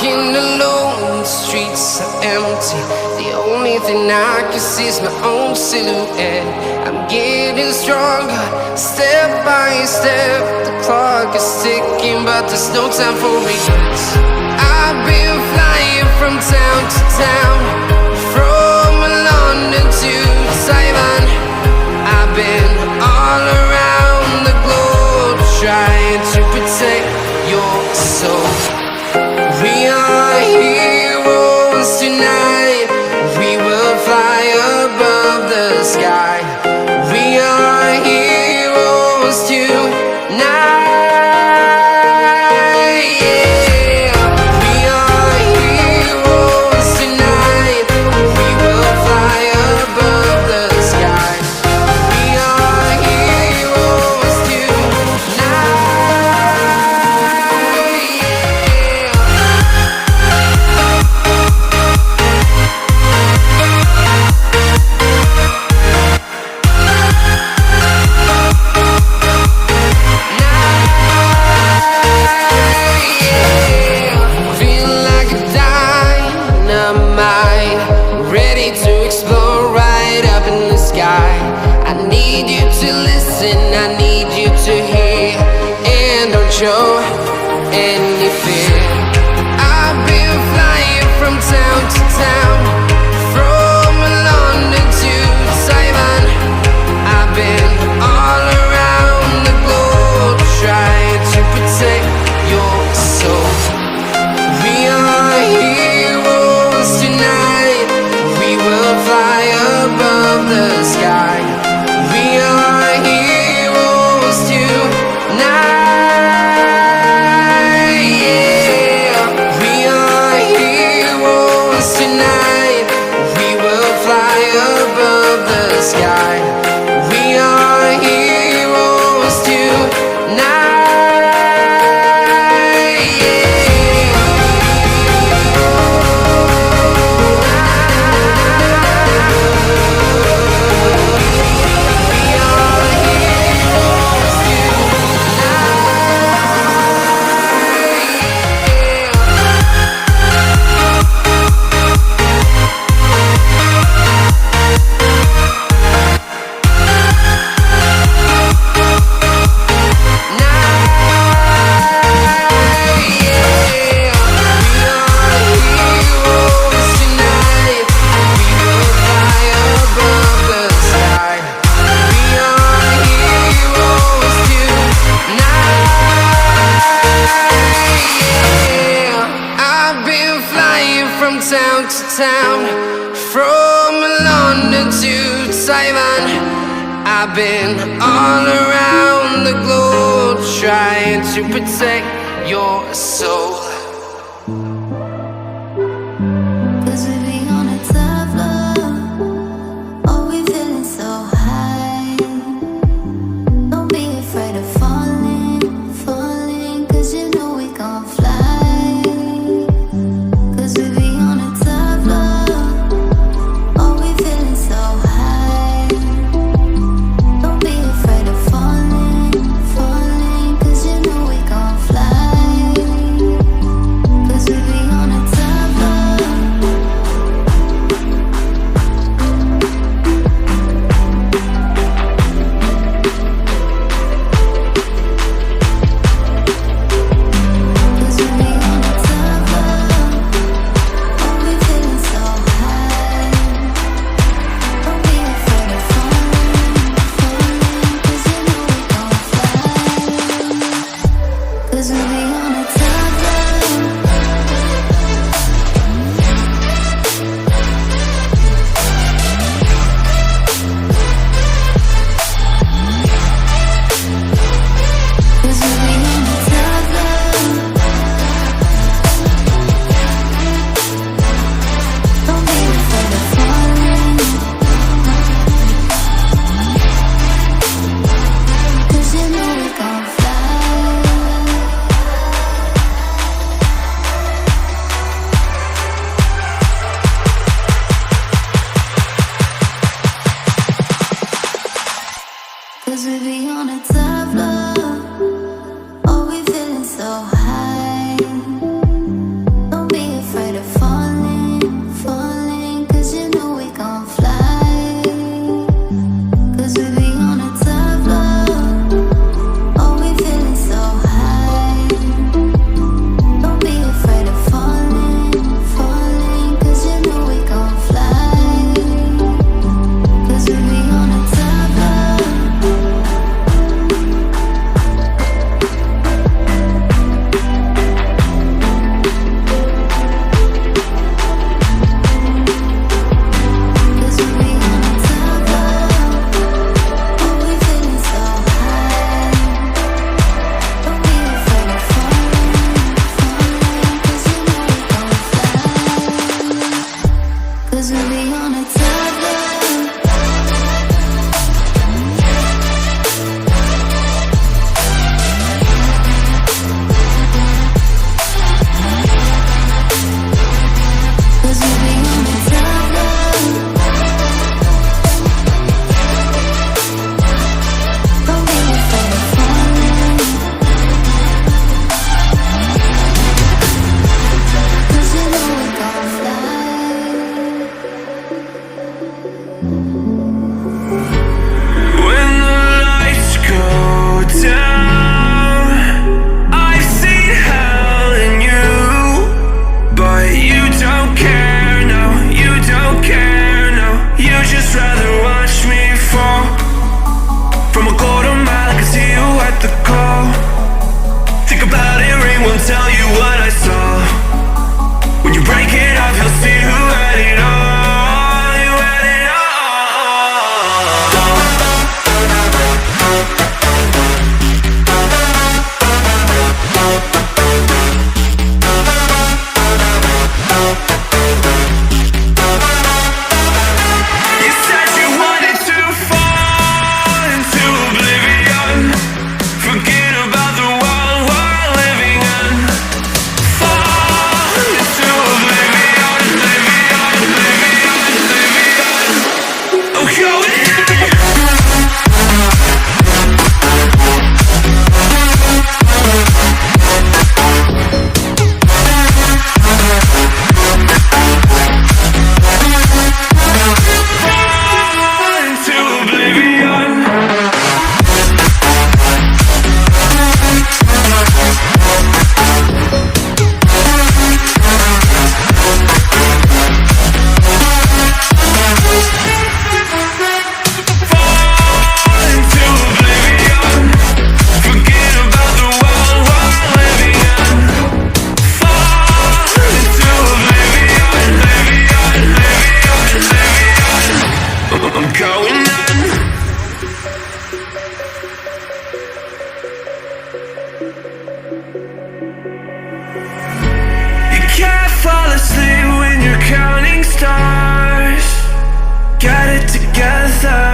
walking alone, the streets are empty. The only thing I can see is my own silhouette. I'm getting stronger, step by step. The clock is ticking, but there's no time for regrets. I've been flying from town to town, from London to Taiwan. I've been all around the globe, trying to protect your soul. We are heroes tonight. We will fly above the sky. We are heroes tonight. Yeah. We are heroes tonight. We will fly above the sky. We are heroes tonight. I need you to hear and don't show any fear. I've been flying from town to town, from London to Taiwan. I've been all around the globe, trying to protect your soul. We are heroes tonight. We will fly above the sky. We are heroes tonight. Yeah. We are heroes tonight. We will fly above the sky. We are heroes tonight. Town to town, from London to Taiwan. I've been all around the globe, trying to protect your soul. Don't be down. I've seen hell in you, but you don't care, no, you don't care, no. You just rather watch me fall from a quarter mile. I can see you at the call. Think about it, ring won't tell you what I saw. When you break it off, you'll see who had it all. You had it all. You said you wanted to fall into oblivion. Forget about the world we're living in. Fall into oblivion, oblivion, oblivion, oblivion. Oh, going fall into oblivion. Fall into oblivion. Forget about the world we're living in. Fall into oblivion, oblivion, oblivion, oblivion. I'm going on. You can't fall asleep when you're counting stars. Get it together.